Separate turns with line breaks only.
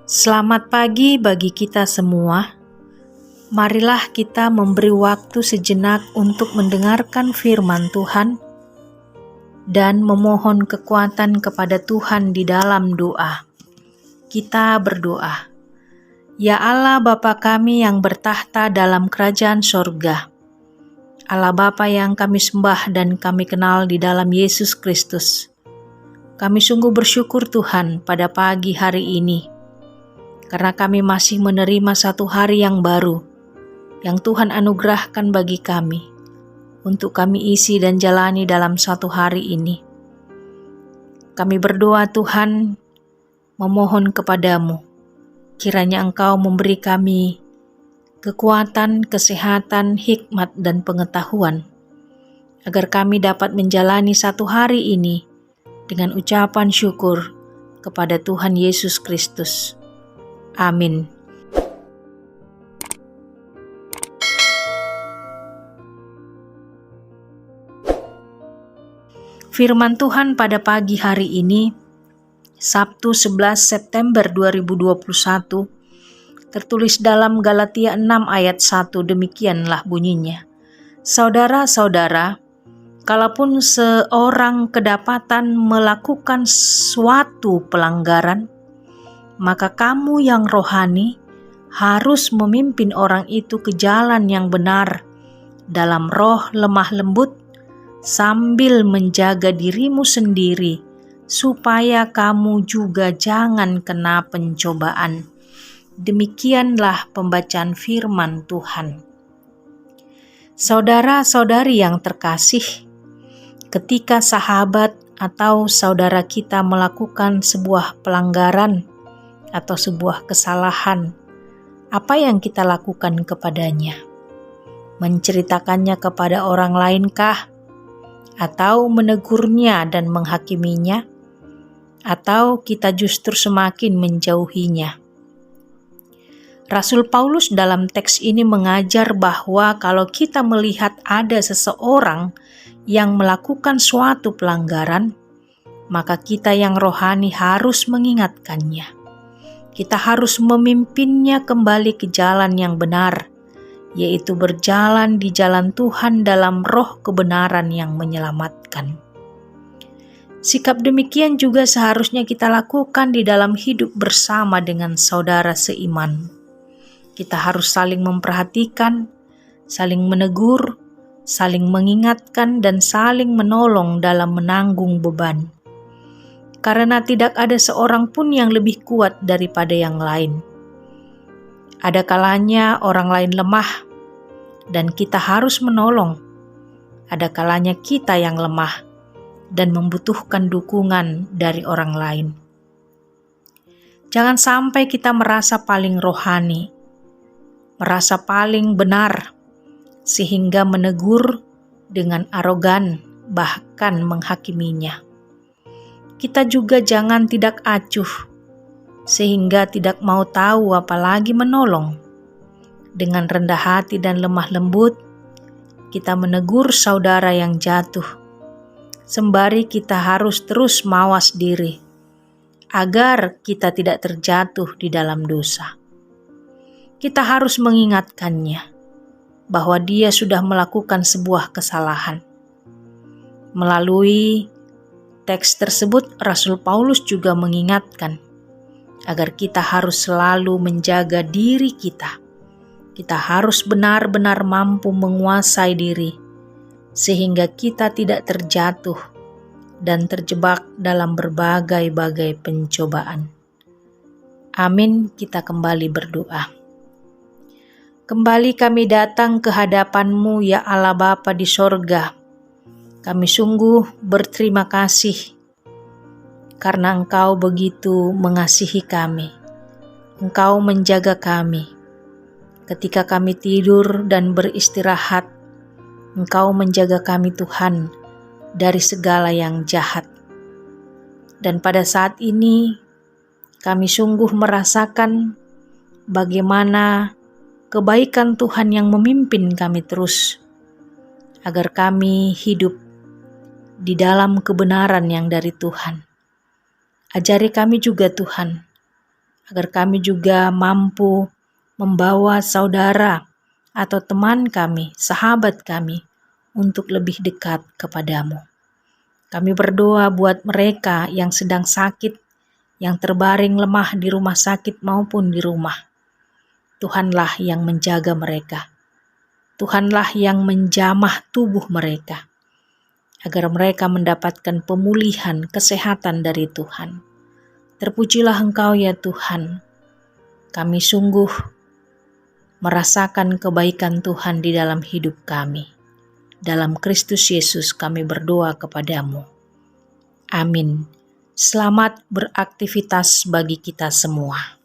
Selamat pagi bagi kita semua. Marilah kita memberi waktu sejenak untuk mendengarkan firman Tuhan dan memohon kekuatan kepada Tuhan di dalam doa. Kita berdoa. Ya Allah Bapa kami yang bertahta dalam kerajaan sorga, Allah Bapa yang kami sembah dan kami kenal di dalam Yesus Kristus. Kami sungguh bersyukur Tuhan pada pagi hari ini, karena kami masih menerima satu hari yang baru, yang Tuhan anugerahkan bagi kami, untuk kami isi dan jalani dalam satu hari ini. Kami berdoa Tuhan, memohon kepadamu, kiranya Engkau memberi kami kekuatan, kesehatan, hikmat, dan pengetahuan, agar kami dapat menjalani satu hari ini dengan ucapan syukur kepada Tuhan Yesus Kristus. Amin. Firman Tuhan pada pagi hari ini, Sabtu 11 September 2021, tertulis dalam Galatia 6 ayat 1, demikianlah bunyinya. Saudara-saudara, kalaupun seorang kedapatan melakukan suatu pelanggaran, maka kamu yang rohani harus memimpin orang itu ke jalan yang benar dalam roh lemah lembut, sambil menjaga dirimu sendiri supaya kamu juga jangan kena pencobaan. Demikianlah pembacaan firman Tuhan. Saudara-saudari yang terkasih, ketika sahabat atau saudara kita melakukan sebuah pelanggaran atau sebuah kesalahan, apa yang kita lakukan kepadanya? Menceritakannya kepada orang lain kah? Atau menegurnya dan menghakiminya? Atau kita justru semakin menjauhinya? Rasul Paulus dalam teks ini mengajar bahwa kalau kita melihat ada seseorang yang melakukan suatu pelanggaran, maka kita yang rohani harus mengingatkannya. Kita harus memimpinnya kembali ke jalan yang benar, yaitu berjalan di jalan Tuhan dalam roh kebenaran yang menyelamatkan. Sikap demikian juga seharusnya kita lakukan di dalam hidup bersama dengan saudara seiman. Kita harus saling memperhatikan, saling menegur, saling mengingatkan, dan saling menolong dalam menanggung beban. Karena tidak ada seorang pun yang lebih kuat daripada yang lain. Ada kalanya orang lain lemah, dan kita harus menolong. Ada kalanya kita yang lemah, dan membutuhkan dukungan dari orang lain. Jangan sampai kita merasa paling rohani, merasa paling benar, sehingga menegur dengan arogan, bahkan menghakiminya. Kita juga jangan tidak acuh, sehingga tidak mau tahu apalagi menolong. Dengan rendah hati dan lemah lembut, kita menegur saudara yang jatuh, sembari kita harus terus mawas diri, agar kita tidak terjatuh di dalam dosa. Kita harus mengingatkannya bahwa dia sudah melakukan sebuah kesalahan. Melalui teks tersebut, Rasul Paulus juga mengingatkan agar kita harus selalu menjaga diri kita. Kita harus benar-benar mampu menguasai diri, sehingga kita tidak terjatuh dan terjebak dalam berbagai-bagai pencobaan. Amin, kita kembali berdoa. Kembali kami datang ke hadapan-Mu, ya Allah Bapa di sorga. Kami sungguh berterima kasih karena Engkau begitu mengasihi kami. Engkau menjaga kami. Ketika kami tidur dan beristirahat, Engkau menjaga kami Tuhan dari segala yang jahat. Dan pada saat ini, kami sungguh merasakan bagaimana kebaikan Tuhan yang memimpin kami terus, agar kami hidup di dalam kebenaran yang dari Tuhan. Ajari kami juga Tuhan, agar kami juga mampu membawa saudara atau teman kami, sahabat kami, untuk lebih dekat kepadamu. Kami berdoa buat mereka yang sedang sakit, yang terbaring lemah di rumah sakit maupun di rumah. Tuhanlah yang menjaga mereka. Tuhanlah yang menjamah tubuh mereka, agar mereka mendapatkan pemulihan kesehatan dari Tuhan. Terpujilah Engkau ya Tuhan. Kami sungguh merasakan kebaikan Tuhan di dalam hidup kami. Dalam Kristus Yesus kami berdoa kepadamu. Amin. Selamat beraktivitas bagi kita semua.